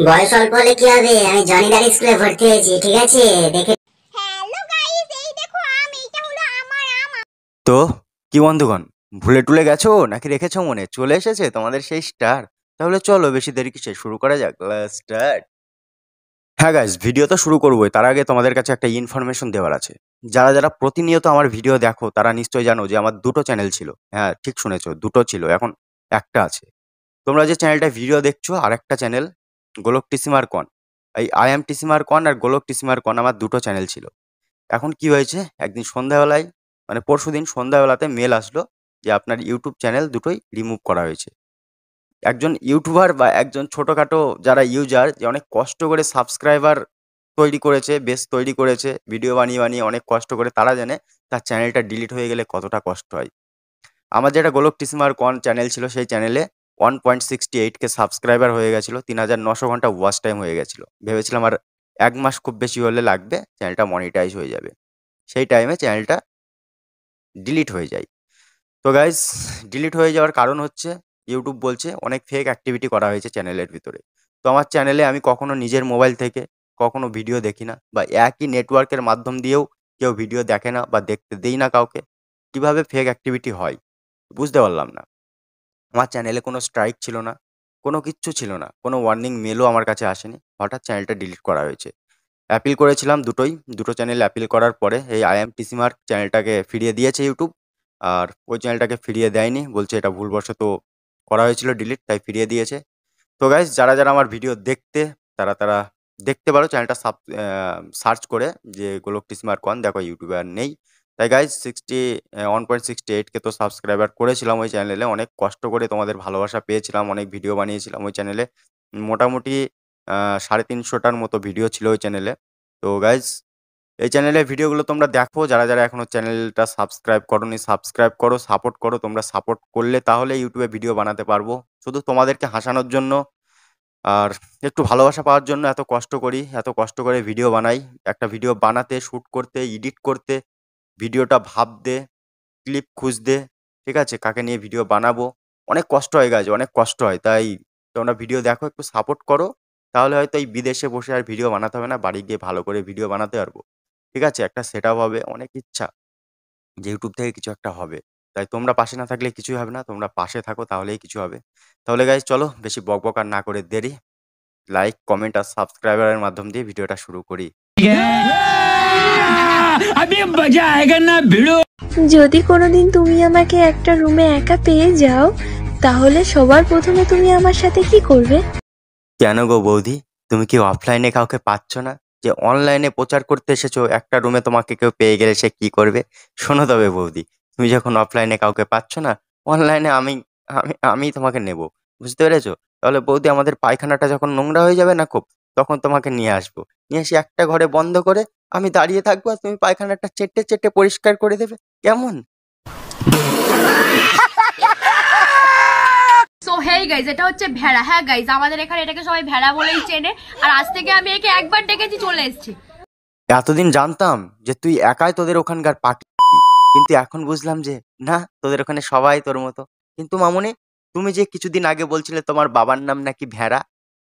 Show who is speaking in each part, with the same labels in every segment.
Speaker 1: বয়স অল্প হলে কি হবে, আমি জনিদার স্কুলে ভর্তি হয়েছি, ঠিক আছে? দেখে
Speaker 2: হ্যালো গাইস, এই দেখো এইটা হলো আমার আম।
Speaker 3: তো কি বন্ধুগণ, ভুলে টুলে গেছো নাকি রেখেছো মনে? চলে এসেছে তোমাদের সেই স্টার। তাহলে চলো বেশি দেরি কিসে, শুরু করা যাক। স্টার্ট। হ্যাঁ গাইস, ভিডিও তো শুরু করবোই, তার আগে তোমাদের কাছে একটা ইনফরমেশন দেওয়ার আছে। যারা যারা প্রতিনিয়ত আমার ভিডিও দেখো তারা নিশ্চয়ই জানো যে আমার দুটো চ্যানেল ছিল। হ্যাঁ ঠিক শুনেছো, দুটো ছিল, এখন একটা আছে। তোমরা যে চ্যানেলটা ভিডিও দেখছো আর একটা চ্যানেল গোলক টিসিমার কন, এই আই এম টিসিমার কন আর গোলক টিসিমার কন, আমার দুটো চ্যানেল ছিল। এখন কি হয়েছে, একদিন সন্ধ্যাবেলায় মানে পরশুদিন সন্ধ্যাবেলাতে মেল আসলো যে আপনার ইউটিউব চ্যানেল দুটোই রিমুভ করা হয়েছে। একজন ইউটিউবার বা একজন ছোটখাটো যারা ইউজার যে অনেক কষ্ট করে সাবস্ক্রাইবার তৈরি করেছে, বেস তৈরি করেছে, ভিডিও বানিয়ে বানিয়ে অনেক কষ্ট করে, তারা জানে তার চ্যানেলটা ডিলিট হয়ে গেলে কতটা কষ্ট হয়। আমার যেটা গোলক টিসিমার কন চ্যানেল ছিল, সেই চ্যানেলে 1.68K সাবস্ক্রাইবার হয়ে গেছিল, 3900 ঘন্টা ওয়াচ টাইম হয়ে গেছিল। ভেবেছিলাম আর 1 মাস খুব বেশি হলে লাগবে, চ্যানেলটা মনিটাইজ হয়ে যাবে। সেই টাইমে চ্যানেলটা ডিলিট হয়ে যায়। তো গাইস, ডিলিট হয়ে যাওয়ার কারণ হচ্ছে ইউটিউব বলছে অনেক ফেক অ্যাক্টিভিটি করা হয়েছে চ্যানেলের ভিতরে। তো আমার চ্যানেলে আমি কখনো নিজের মোবাইল থেকে কখনো ভিডিও দেখি না, বা একই নেটওয়ার্কের মাধ্যম দিয়েও কেউ ভিডিও দেখে না বা দেখতে দেই না কাউকে। কিভাবে ফেক অ্যাক্টিভিটি হয় বুঝতে পারলাম না। আমার চ্যানেলে কোনো স্ট্রাইক ছিল না, কোনো কিচ্ছু ছিল না, কোনো ওয়ার্নিং মেলও আমার কাছে আসেনি, হঠাৎ চ্যানেলটা ডিলিট করা হয়েছে। অ্যাপিল করেছিলাম দুটোই, দুটো চ্যানেল অ্যাপিল করার পরে এই আই এম টিসি মার্ক চ্যানেলটাকে ফিরিয়ে দিয়েছে ইউটিউব, আর ওই চ্যানেলটাকে ফিরিয়ে দেয়নি, বলছে এটা ভুলবশত করা হয়েছিল ডিলিট, তাই ফিরিয়ে দিয়েছে। তো গাইস, যারা যারা আমার ভিডিও দেখতে, তারা তারা দেখতে পারো চ্যানেলটা সার্চ করে যে গোলক টিসমার কন, দেখো ইউটিউবে আর নেই। তাই গাইস, 1.68K তো সাবস্ক্রাইবার করেছিলাম ওই চ্যানেলে, অনেক কষ্ট করে তোমাদের ভালোবাসা পেয়েছিলাম, অনেক ভিডিও বানিয়েছিলাম ওই চ্যানেলে। মোটামুটি 350টার মতো ভিডিও ছিল ওই চ্যানেলে। তো গাইস, এই চ্যানেলের ভিডিওগুলো তোমরা দেখো, যারা যারা এখনো চ্যানেলটা সাবস্ক্রাইব করোনি সাবস্ক্রাইব করো, সাপোর্ট করো। তোমরা সাপোর্ট করলে তাহলে ইউটিউবে ভিডিও বানাতে পারবো, শুধু তোমাদেরকে হাসানোর জন্য আর একটু ভালোবাসা পাওয়ার জন্য এত কষ্ট করি, এত কষ্ট করে ভিডিও বানাই। একটা ভিডিও বানাতে, শ্যুট করতে, এডিট করতে, ভিডিওটা ভাবতে, ক্লিপ খুঁজতে, ঠিক আছে, কাকে নিয়ে ভিডিও বানাবো, অনেক কষ্ট হয় গাইজ, অনেক কষ্ট হয়। তাই তোমরা ভিডিও দেখো, একটু সাপোর্ট করো, তাহলে হয়তো এই বিদেশে বসে আর ভিডিও বানাতে হবে না, বাড়ি গিয়ে ভালো করে ভিডিও বানাতে পারবো। ঠিক আছে, একটা সেটআপ হবে, অনেক ইচ্ছা যে ইউটিউব থেকে কিছু একটা হবে। তাই তোমরা পাশে না থাকলে কিছুই হবে না, তোমরা পাশে থাকো তাহলেই কিছু হবে। তাহলে গাইজ চলো বেশি বকবক আর না করে দেরি, লাইক কমেন্ট আর সাবস্ক্রাইবারের মাধ্যম দিয়ে ভিডিওটা শুরু করি।
Speaker 4: अभी मजा आएगा ना भिड़ो।
Speaker 5: যদি কোনোদিন তুমি আমাকে একটা রুমে একা পেয়ে যাও, তাহলে সবার প্রথমে তুমি আমার সাথে কি করবে?
Speaker 3: কেন গো বৌদি, তুমি কি অফলাইনে কাউকে পাচ্ছ না, যে অনলাইনে প্রচার করতে এসেছো? একটা রুমে তোমাকে কেউ পেয়ে গেলে সে কি করবে? শোনো তবে বৌদি, তুমি যখন অফলাইনে কাউকে পাচ্ছ না, অনলাইনে আমি আমি আমি তোমাকে নেব, বুঝতে পেরেছো? তাহলে বৌদি, আমাদের পায়খানাটা যখন নোংরা হয়ে যাবে না খুব, তখন তোমাকে নিয়ে আসবো, নিয়ে এসে একটা ঘরে বন্ধ করে আমি দাঁড়িয়ে থাকবো, আর তুমি পায়খানাটা চেটে চেটে পরিষ্কার করে দেবে, কেমন?
Speaker 6: সো হেই গাইজ, এটা হচ্ছে ভেড়া। হ্যাঁ গাইজ, আমাদের এখানে এটাকে সবাই ভেড়া বলেই চেনে। আর আজ থেকে আমি একে একবার ডেকেছি, চলে এসেছি।
Speaker 3: এতদিন জানতাম যে তুই একাই তোদের ওখানকার পার্টি, কিন্তু এখন বুঝলাম যে না, তোদের ওখানে সবাই তোর মতো। কিন্তু মামুনি, তুমি যে কিছুদিন আগে বলছিলে তোমার বাবার নাম নাকি ভেড়া,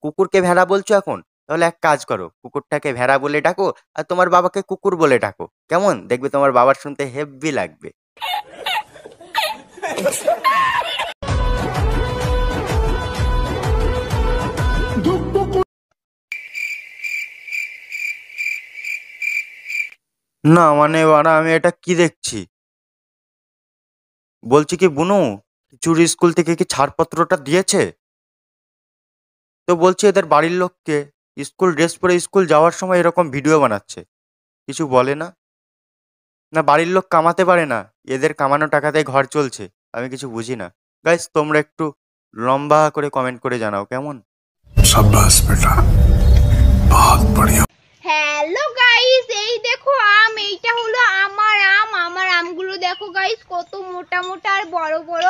Speaker 3: কুকুরকে ভেড়া বলছো এখন? তাহলে এক কাজ করো, কুকুরটাকে ভেড়া বলে ডাকো, আর তোমার বাবাকে কুকুর বলে ডাকো, কেমন? দেখবে তোমার বাবার শুনতে হেব্বি লাগবে। না মানে বাড়া, আমি এটা কি দেখছি? বলছি কি বুনু, চুরি স্কুল থেকে কি ছাড়পত্রটা দিয়েছে? তো বলছি এদের বাড়ির লোককে স্কুল ড্রেস পরে স্কুল যাওয়ার সময় এরকম ভিডিও বানাচ্ছে, কিছু বলে না? না বাড়ির লোক কামাতে পারে না, এদের কামানো টাকাতেই ঘর চলছে? আমি কিছু বুঝি না। গাইস, তোমরা একটু লম্বা করে কমেন্ট করে জানাও, কেমন?
Speaker 7: शाबाश बेटा, बहुत बढ़िया।
Speaker 2: হ্যালো গাইস, এই দেখো এইটা হলো আমার আমার আমগুলো দেখো গাইস, কত মোটা মোটা আর বড় বড়।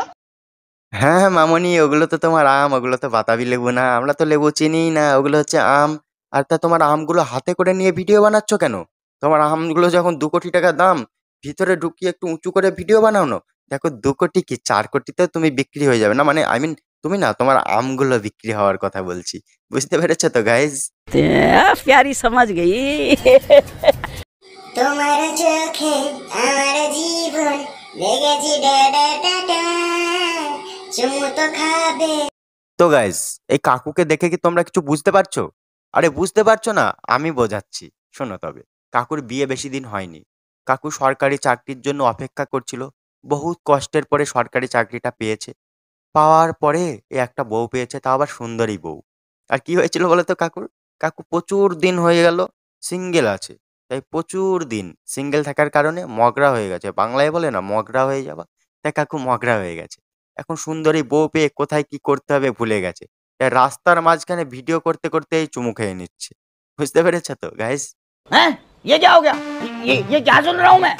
Speaker 3: হ্যাঁ হ্যাঁ মামনি, ওগুলো তো তোমার আম, ওগুলো তো বাতাবি লেবু না, আমরা তো লেবু চিনিই না, ওগুলো হচ্ছে আম। আর তা তোমার আমগুলো হাতে করে নিয়ে ভিডিও বানাচ্ছ কেন? তোমার আমগুলো যখন 2 কোটি টাকা দাম, ভিতরে ঢুকিয়ে একটু উঁচু করে ভিডিও বানাও না। দেখো 2 কোটি কি 4 কোটিতেও তুমি বিক্রি হয়ে যাবে না, মানে আই মিন তুমি না তোমার আমগুলো বিক্রি হওয়ার কথা বলছি। বুঝতে পেরেছো তো গাইজ?
Speaker 8: प्यारी समझ गई।
Speaker 1: তোমার চোখে আমার জীবন লেগেছি চুমু তো খাবে।
Speaker 3: তো গাইজ এই কাকুকে দেখে কি তোমরা কিছু বুঝতে পারছো? আরে বুঝতে পারছো না, আমি বোঝাচ্ছি, শোনো তবে। কাকুর বিয়ে বেশি দিন হয়নি। কাকু সরকারি চাকরির জন্য অপেক্ষা করছিল। বহুত কষ্টের পরে সরকারি চাকরিটা পেয়েছে। পাওয়ার পরে এ একটা বউ পেয়েছে, তাও আবার সুন্দরী বউ। আর কি হয়েছিল বলো তো কাকুর? কাকু প্রচুর দিন হয়ে গেল সিঙ্গেল আছে। তাই প্রচুর দিন সিঙ্গেল থাকার কারণে মগরা হয়ে গেছে। বাংলায় বলে না মগরা হয়ে যাওয়া, তাই কাকু মগরা হয়ে গেছে। এখন সুন্দরী বউ পেয়ে কোথায় কি করতে হবে ভুলে গেছে। তাই রাস্তার মাঝখানে ভিডিও করতে করতেই চুমু খেয়ে নিচ্ছে। বুঝতে পেরেছো তো গাইস?
Speaker 8: हैं? ये क्या हो गया? ये क्या सुन रहा हूँ मैं?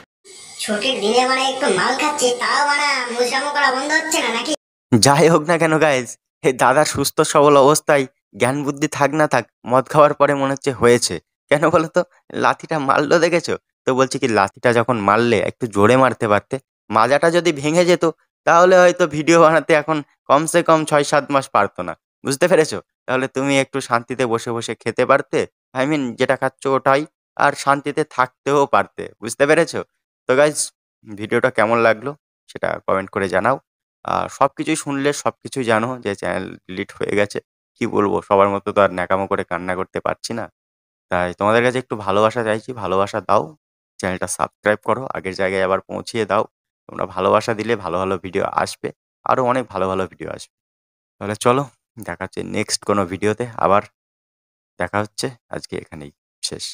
Speaker 1: ছুটির দিনে মানে একটু মাল খাচ্ছি, তাও মানে মুশরামো করা বন্ধ হচ্ছে না নাকি?
Speaker 3: যাই হোক না কেন গাইজ, এই দাদার সুস্থ সবল অবস্থায় জ্ঞান বুদ্ধি থাক না থাক, মদ খাওয়ার পরে মনে হচ্ছে হয়েছে। কেন বলো তো? লাথিটা মারলো দেখেছো তো? বলছি কি লাথিটা যখন মারলে একটু জোরে মারতে পারতে, মাজাটা যদি ভেঙে যেত তাহলে হয়তো ভিডিও বানাতে এখন কমসে কম 6-7 মাস পারতো না। বুঝতে পেরেছো? তাহলে তুমি একটু শান্তিতে বসে বসে খেতে পারতে, আই মিন যেটা খাচ্ছ ওটাই, আর শান্তিতে থাকতেও পারতে। বুঝতে পেরেছো? তো গাইজ, ভিডিওটা কেমন লাগলো সেটা কমেন্ট করে জানাও। সবকিছুই শুনলে সবকিছুই জানো যে চ্যানেল ডিলিট হয়ে গেছে। কি বলবো, সবার মতো তো আর ন্যাকামো করে কান্না করতে পারছি না। তাই তোমাদের কাছে একটু ভালোবাসা চাইছি, ভালোবাসা দাও। চ্যানেলটা সাবস্ক্রাইব করো, আগের জায়গায় আবার পৌঁছিয়ে দাও। তোমরা ভালোবাসা দিলে ভালো ভালো ভিডিও আসবে, আরও অনেক ভালো ভালো ভিডিও আসবে। তাহলে চলো, দেখা হচ্ছে নেক্সট কোনো ভিডিওতে। আবার দেখা হচ্ছে, আজকে এখানেই শেষ।